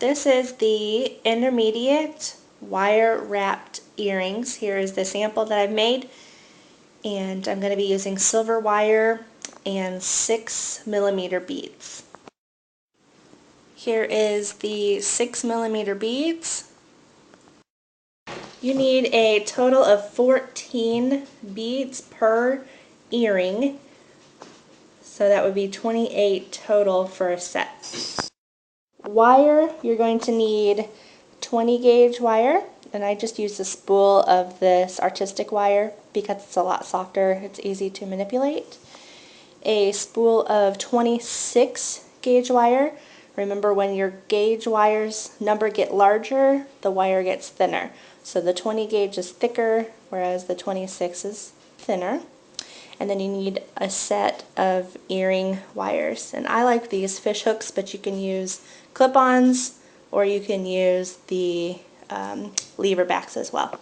This is the intermediate wire wrapped earrings. Here is the sample that I've made, and I'm going to be using silver wire and 6mm beads. Here is the 6mm beads. You need a total of 14 beads per earring, so that would be 28 total for a set. Wire, you're going to need 20 gauge wire, and I just used a spool of this artistic wire because it's a lot softer, it's easy to manipulate. A spool of 26 gauge wire. Remember, when your gauge wires number get larger, the wire gets thinner. So the 20 gauge is thicker, whereas the 26 is thinner. And then you need a set of earring wires. And I like these fish hooks, but you can use clip-ons or you can use the lever backs as well.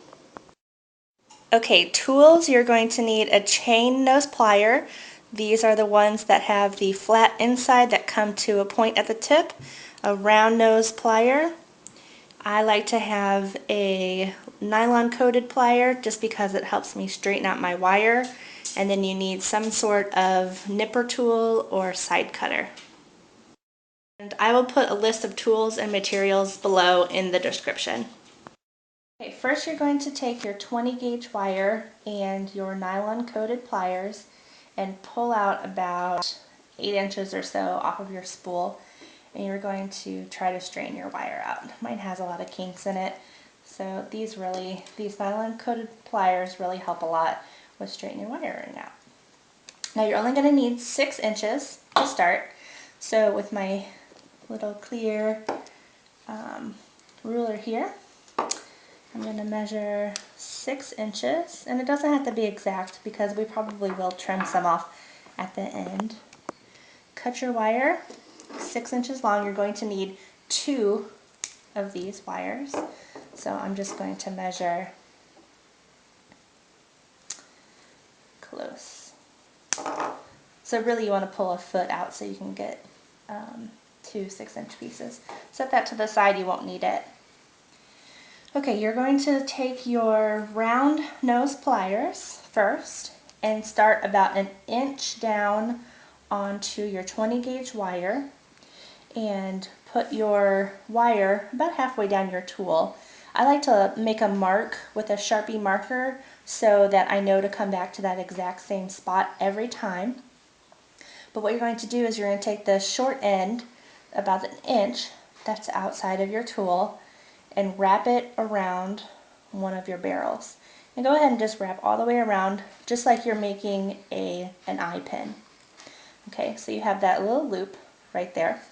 Okay, tools, you're going to need a chain nose plier. These are the ones that have the flat inside that come to a point at the tip. A round nose plier. I like to have a nylon coated plier just because it helps me straighten out my wire. And then you need some sort of nipper tool or side cutter. And I will put a list of tools and materials below in the description. Okay, first you're going to take your 20 gauge wire and your nylon coated pliers and pull out about 8 inches or so off of your spool, and you're going to try to straighten your wire out. Mine has a lot of kinks in it, so these nylon coated pliers really help a lot with straightening your wiring out. Now you're only going to need 6 inches to start, so with my little clear ruler here, I'm going to measure 6 inches, and it doesn't have to be exact because we probably will trim some off at the end. Cut your wire 6 inches long. You're going to need 2 of these wires, so I'm just going to measure close. So really you want to pull a foot out so you can get 2 6-inch pieces. Set that to the side, you won't need it. Okay, you're going to take your round nose pliers first and start about 1 inch down onto your 20 gauge wire and put your wire about halfway down your tool. I like to make a mark with a Sharpie marker so that I know to come back to that exact same spot every time. But what you're going to do is you're going to take the short end, about 1 inch, that's outside of your tool, and wrap it around one of your barrels. And go ahead and just wrap all the way around, just like you're making an eye pin. Okay, so you have that little loop right there.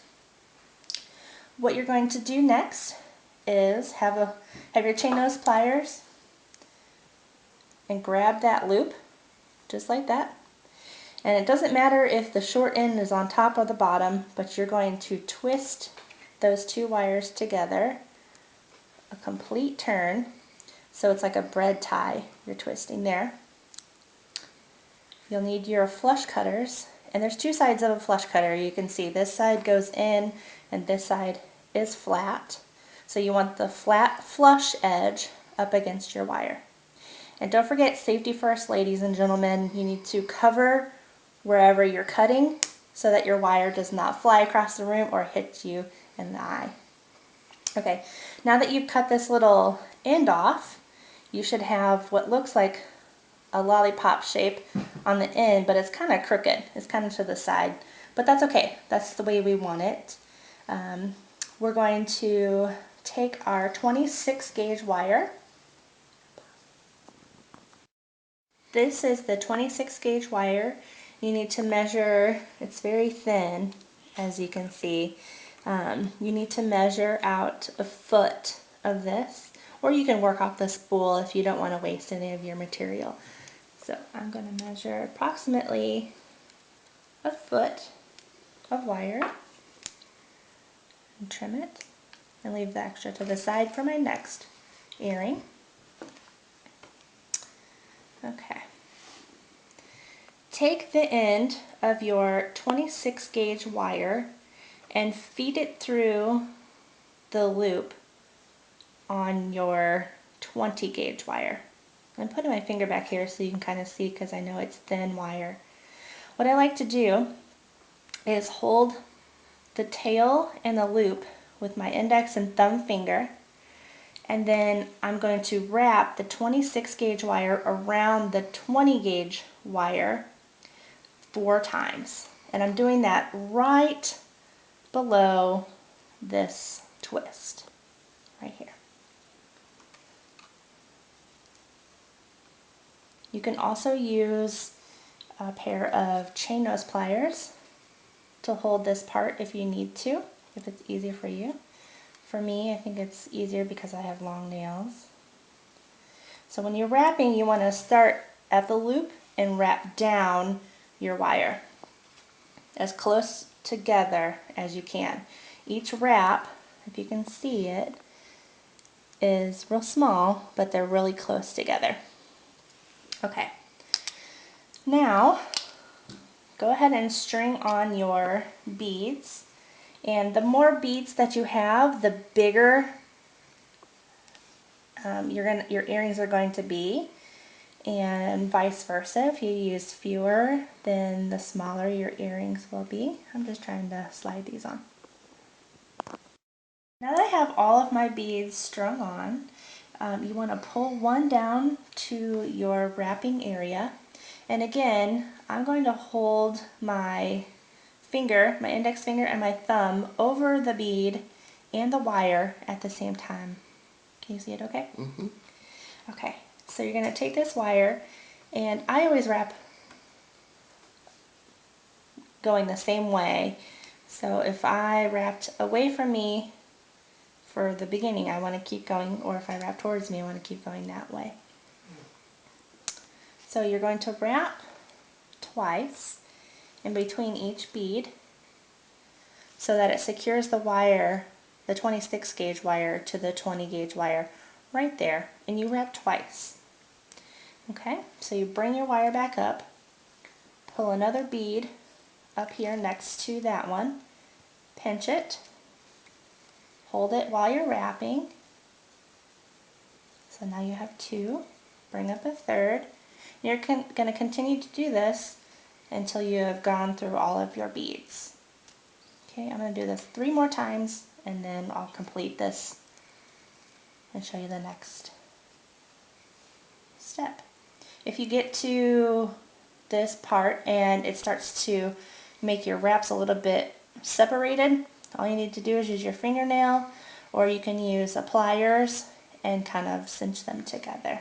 What you're going to do next is have your chain nose pliers and grab that loop, just like that. And it doesn't matter if the short end is on top or the bottom, but you're going to twist those 2 wires together a complete turn, so it's like a bread tie you're twisting there. You'll need your flush cutters, and there's 2 sides of a flush cutter. You can see this side goes in and this side is flat, so you want the flat flush edge up against your wire. And don't forget, safety first, ladies and gentlemen. You need to cover wherever you're cutting so that your wire does not fly across the room or hit you in the eye. Okay, now that you've cut this little end off, you should have what looks like a lollipop shape on the end, but it's kind of crooked. It's kind of to the side, but that's okay. That's the way we want it. We're going to take our 26 gauge wire. This is the 26 gauge wire. You need to measure, it's very thin, as you can see. You need to measure out 1 foot of this, or you can work off the spool if you don't want to waste any of your material. So I'm going to measure approximately 1 foot of wire and trim it and leave the extra to the side for my next earring. Okay. Take the end of your 26 gauge wire and feed it through the loop on your 20 gauge wire. I'm putting my finger back here so you can kind of see because I know it's thin wire. What I like to do is hold the tail and the loop with my index and thumb finger, and then I'm going to wrap the 26 gauge wire around the 20 gauge wire 4 times. And I'm doing that right below this twist, right here. You can also use a pair of chain nose pliers to hold this part if you need to, if it's easier for you. For me, I think it's easier because I have long nails. So when you're wrapping, you want to start at the loop and wrap down your wire as close together as you can. Each wrap, if you can see it, is real small, but they're really close together. Okay, now go ahead and string on your beads, and the more beads that you have, the bigger your earrings are going to be, and vice versa. If you use fewer, then the smaller your earrings will be. I'm just trying to slide these on. Now that I have all of my beads strung on, you want to pull one down to your wrapping area, and again I'm going to hold my finger, my index finger and my thumb over the bead and the wire at the same time. Can you see it okay? Mm-hmm. Okay, so you're going to take this wire, and I always wrap going the same way. So if I wrapped away from me for the beginning, I want to keep going, or if I wrap towards me, I want to keep going that way. So you're going to wrap twice in between each bead so that it secures the wire, the 26 gauge wire, to the 20 gauge wire right there, and you wrap twice. Okay, so you bring your wire back up, pull another bead up here next to that one, pinch it, hold it while you're wrapping. So now you have 2, bring up a third. You're going to continue to do this until you have gone through all of your beads. Okay, I'm going to do this 3 more times, and then I'll complete this and show you the next step. If you get to this part and it starts to make your wraps a little bit separated, all you need to do is use your fingernail, or you can use a pliers and kind of cinch them together.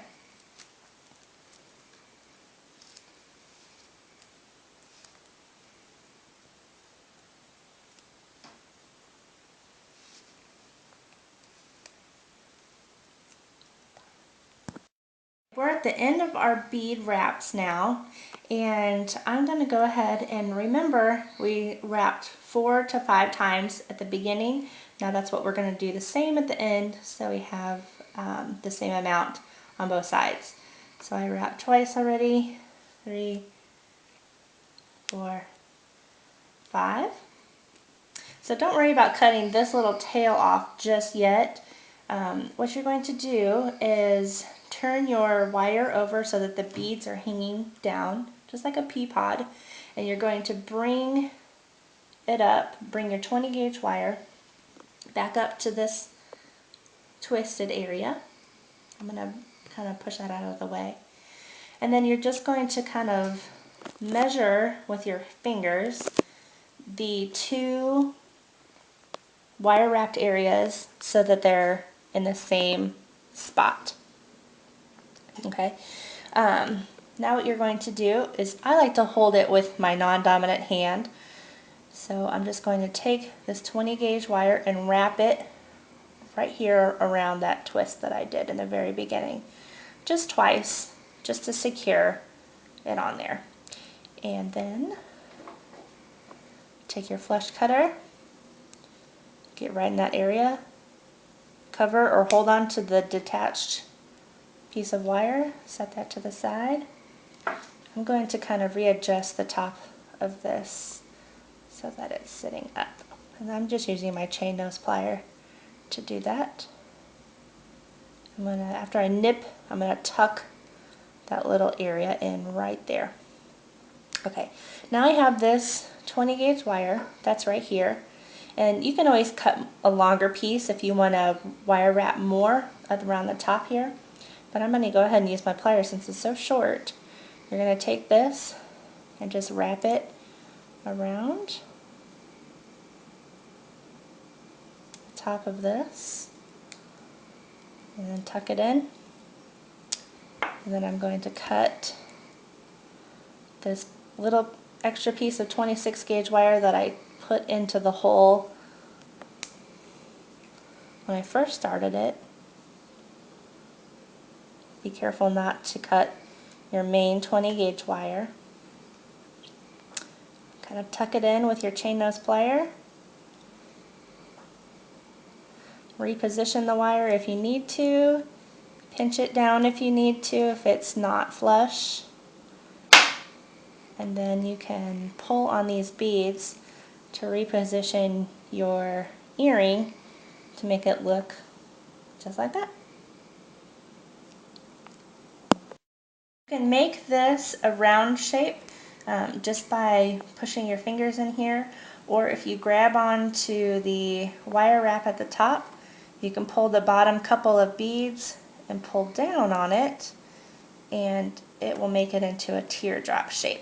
We're at the end of our bead wraps now, and I'm going to go ahead and remember we wrapped 4 to 5 times at the beginning. Now that's what we're going to do the same at the end, so we have the same amount on both sides. So I wrapped twice already, 3, 4, 5. So don't worry about cutting this little tail off just yet. What you're going to do is turn your wire over so that the beads are hanging down, just like a pea pod, and you're going to bring it up, bring your 20 gauge wire back up to this twisted area. I'm going to kind of push that out of the way. And then you're just going to kind of measure with your fingers the 2 wire wrapped areas so that they're in the same spot. Okay. Now what you're going to do is, I like to hold it with my non-dominant hand. So I'm just going to take this 20 gauge wire and wrap it right here around that twist that I did in the very beginning. Just twice, just to secure it on there. And then take your flush cutter, get right in that area, cover or hold on to the detached piece of wire, set that to the side. I'm going to kind of readjust the top of this so that it's sitting up. And I'm just using my chain nose plier to do that. After I nip, I'm gonna tuck that little area in right there. Okay, now I have this 20 gauge wire that's right here, and you can always cut a longer piece if you want to wire wrap more around the top here, but I'm going to go ahead and use my pliers since it's so short. You're going to take this and just wrap it around the top of this, and then tuck it in, and then I'm going to cut this little extra piece of 26 gauge wire that I put into the hole when I first started it. Be careful not to cut your main 20 gauge wire. Kind of tuck it in with your chain nose plier. Reposition the wire if you need to. Pinch it down if you need to if it's not flush. And then you can pull on these beads to reposition your earring to make it look just like that. You can make this a round shape just by pushing your fingers in here, or if you grab onto the wire wrap at the top, you can pull the bottom couple of beads and pull down on it, and it will make it into a teardrop shape.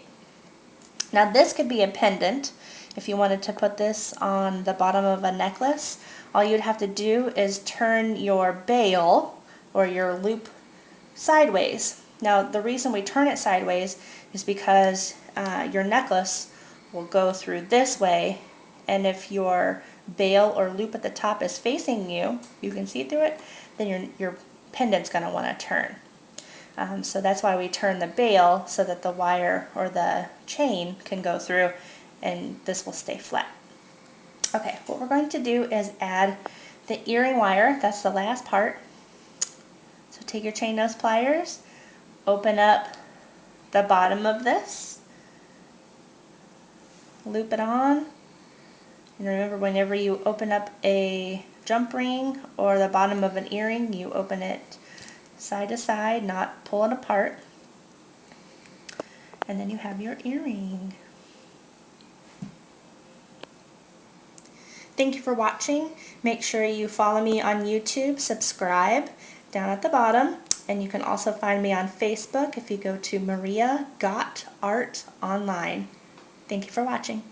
Now this could be a pendant. If you wanted to put this on the bottom of a necklace, all you'd have to do is turn your bail or your loop sideways. Now the reason we turn it sideways is because your necklace will go through this way, and if your bail or loop at the top is facing you, you can see through it, then your pendant's going to want to turn. So that's why we turn the bail so that the wire or the chain can go through and this will stay flat. Okay, what we're going to do is add the earring wire. That's the last part. So take your chain nose pliers, open up the bottom of this, loop it on, and remember, whenever you open up a jump ring or the bottom of an earring, you open it side to side, not pull it apart, and then you have your earring. Thank you for watching. Make sure you follow me on YouTube, subscribe down at the bottom, and you can also find me on Facebook if you go to mariagotart online. Thank you for watching.